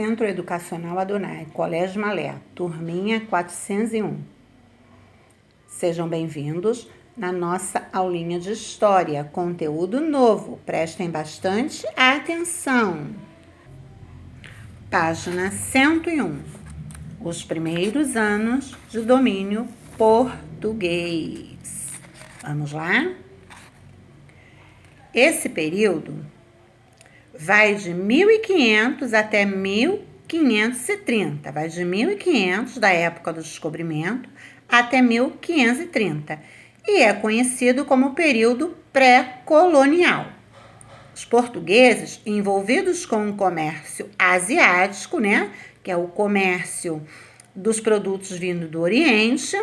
Centro Educacional Adonai, Colégio Malé, turminha 401. Sejam bem-vindos na nossa aulinha de História, conteúdo novo. Prestem bastante atenção. Página 101. Os primeiros anos de domínio português. Vamos lá? Esse período vai de 1500 até 1530. Vai de 1500, da época do descobrimento, até 1530. E é conhecido como período pré-colonial. Os portugueses, envolvidos com o comércio asiático, né, que é o comércio dos produtos vindos do Oriente,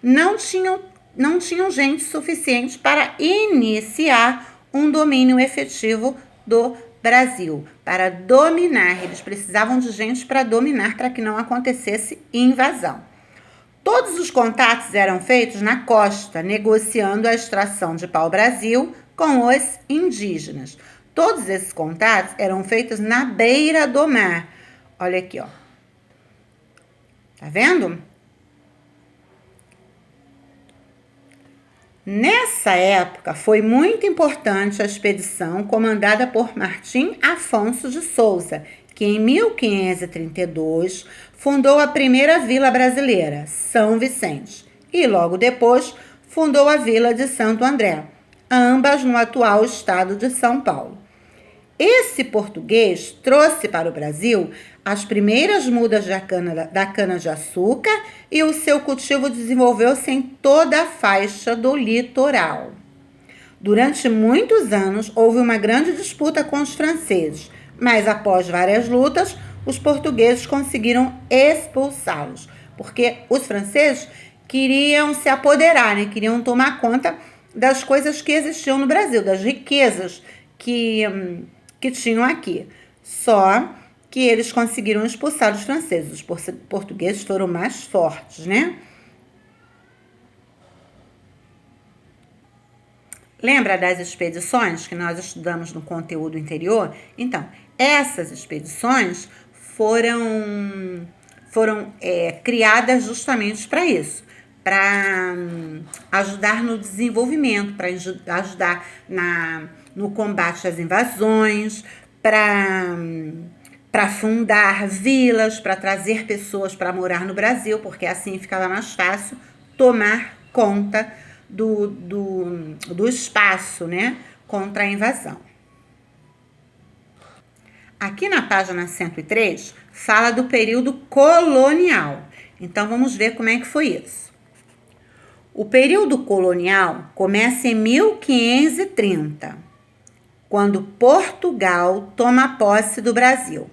não tinham gente suficiente para iniciar um domínio efetivo do Brasil, para dominar. Eles precisavam de gente para dominar, para que não acontecesse invasão. Todos os contatos eram feitos na costa, negociando a extração de pau-brasil com os indígenas. Todos esses contatos eram feitos na beira do mar. Olha aqui, ó. Tá vendo? Nessa época, foi muito importante a expedição comandada por Martim Afonso de Souza, que em 1532 fundou a primeira vila brasileira, São Vicente, e logo depois fundou a vila de Santo André, ambas no atual estado de São Paulo. Esse português trouxe para o Brasil as primeiras mudas da cana-de-açúcar e o seu cultivo desenvolveu-se em toda a faixa do litoral. Durante muitos anos, houve uma grande disputa com os franceses, mas após várias lutas, os portugueses conseguiram expulsá-los, porque os franceses queriam se apoderar, né? Queriam tomar conta das coisas que existiam no Brasil, das riquezas que tinham aqui. Só que eles conseguiram expulsar os franceses. Os portugueses foram mais fortes, né? Lembra das expedições que nós estudamos no conteúdo anterior? Então, essas expedições foram criadas justamente para isso, para ajudar no desenvolvimento, para ajudar no combate às invasões, para fundar vilas, para trazer pessoas para morar no Brasil, porque assim ficava mais fácil tomar conta do espaço, né, contra a invasão. Aqui na página 103, fala do período colonial. Então, vamos ver como é que foi isso. O período colonial começa em 1530, quando Portugal toma posse do Brasil.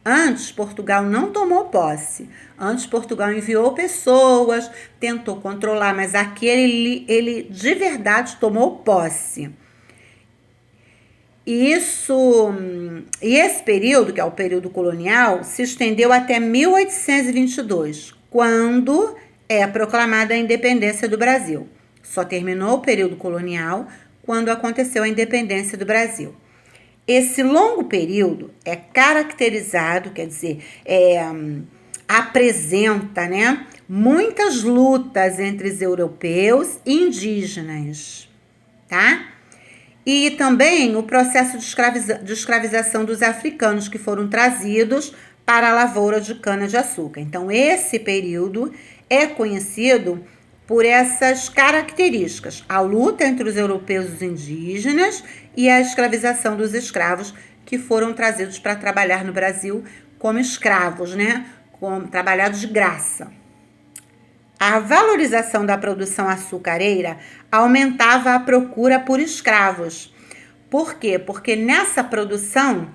Antes, Portugal não tomou posse. Antes, Portugal enviou pessoas, tentou controlar, mas aqui ele de verdade tomou posse. E esse período, que é o período colonial, se estendeu até 1822, quando é proclamada a independência do Brasil. Só terminou o período colonial quando aconteceu a independência do Brasil. Esse longo período é caracterizado, quer dizer, apresenta, né, muitas lutas entre os europeus e indígenas, tá? E também o processo de escravização dos africanos que foram trazidos para a lavoura de cana-de-açúcar. Então, esse período é conhecido por essas características: a luta entre os europeus e os indígenas e a escravização dos escravos que foram trazidos para trabalhar no Brasil como escravos, né? Trabalhados de graça. A valorização da produção açucareira aumentava a procura por escravos. Por quê? Porque nessa produção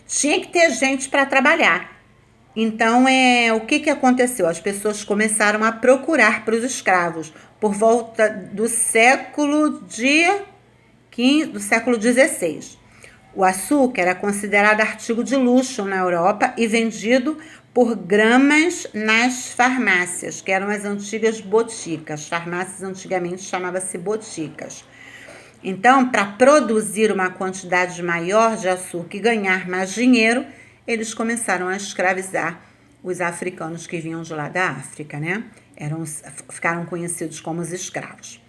tinha que ter gente para trabalhar. Então, o que aconteceu? As pessoas começaram a procurar para os escravos por volta do século XVI. O açúcar era considerado artigo de luxo na Europa e vendido por gramas nas farmácias, que eram as antigas boticas. Farmácias antigamente chamavam-se boticas. Então, para produzir uma quantidade maior de açúcar e ganhar mais dinheiro, eles começaram a escravizar os africanos que vinham de lá da África, né? Ficaram conhecidos como os escravos.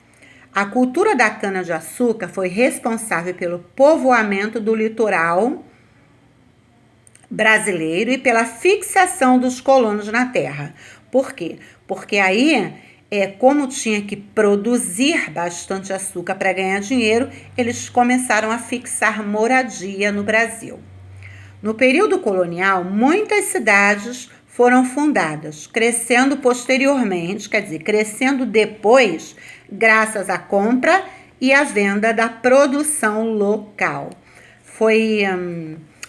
A cultura da cana-de-açúcar foi responsável pelo povoamento do litoral brasileiro e pela fixação dos colonos na terra. Por quê? Porque aí, como tinha que produzir bastante açúcar para ganhar dinheiro, eles começaram a fixar moradia no Brasil. No período colonial, muitas cidades foram fundadas, crescendo posteriormente, crescendo depois, graças à compra e à venda da produção local.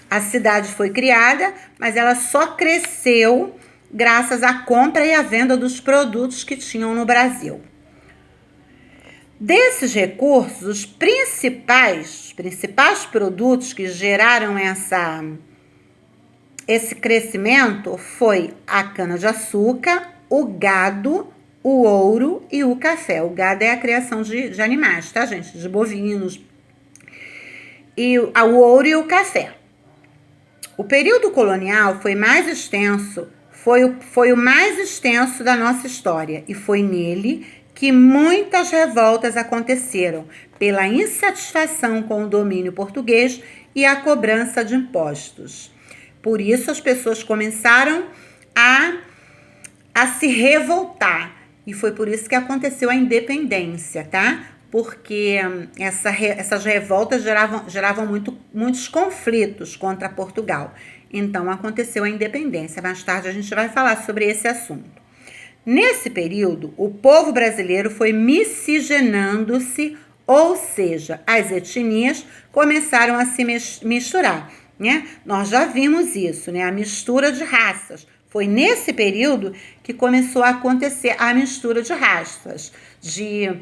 A cidade foi criada, mas ela só cresceu graças à compra e à venda dos produtos que tinham no Brasil. Desses recursos, os principais produtos que geraram esse crescimento foi a cana-de-açúcar, o gado, o ouro e o café. O gado é a criação de animais, tá, gente? De bovinos. E o ouro e o café. O período colonial foi mais extenso, foi o mais extenso da nossa história, e foi nele que muitas revoltas aconteceram pela insatisfação com o domínio português e a cobrança de impostos. Por isso, as pessoas começaram a se revoltar. E foi por isso que aconteceu a independência, tá? Porque essas revoltas geravam muitos conflitos contra Portugal. Então, aconteceu a independência. Mais tarde, a gente vai falar sobre esse assunto. Nesse período, o povo brasileiro foi miscigenando-se, ou seja, as etnias começaram a se misturar, né? Nós já vimos isso, né? A mistura de raças. Foi nesse período que começou a acontecer a mistura de raças, de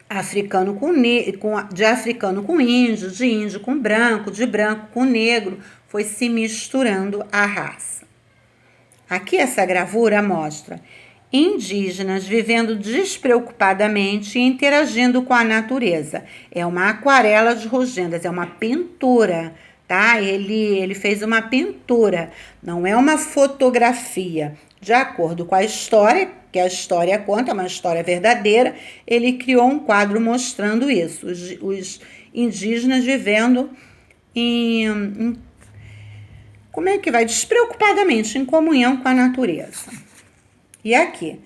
africano com índio, de índio com branco, de branco com negro. Foi se misturando a raça. Aqui essa gravura mostra indígenas vivendo despreocupadamente e interagindo com a natureza. É uma aquarela de Rogendas, é uma pintura, tá? Ele fez uma pintura, não é uma fotografia. De acordo com a história, que a história conta, é uma história verdadeira, ele criou um quadro mostrando isso. Os indígenas vivendo despreocupadamente, em comunhão com a natureza. E aqui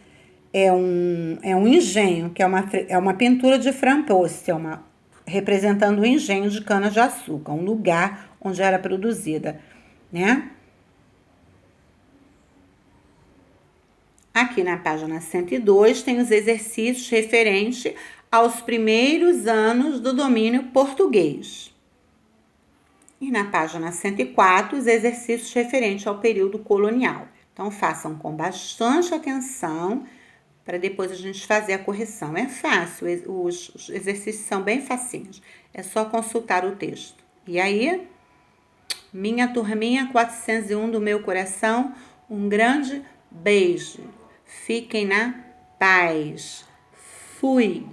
é um engenho, que é uma pintura de Frampost, representando o engenho de cana-de-açúcar, um lugar onde era produzida, né? Aqui na página 102 tem os exercícios referentes aos primeiros anos do domínio português. E na página 104, os exercícios referentes ao período colonial. Então, façam com bastante atenção para depois a gente fazer a correção. É fácil, os exercícios são bem facinhos. É só consultar o texto. E aí, minha turminha 401 do meu coração, um grande beijo. Fiquem na paz. Fui!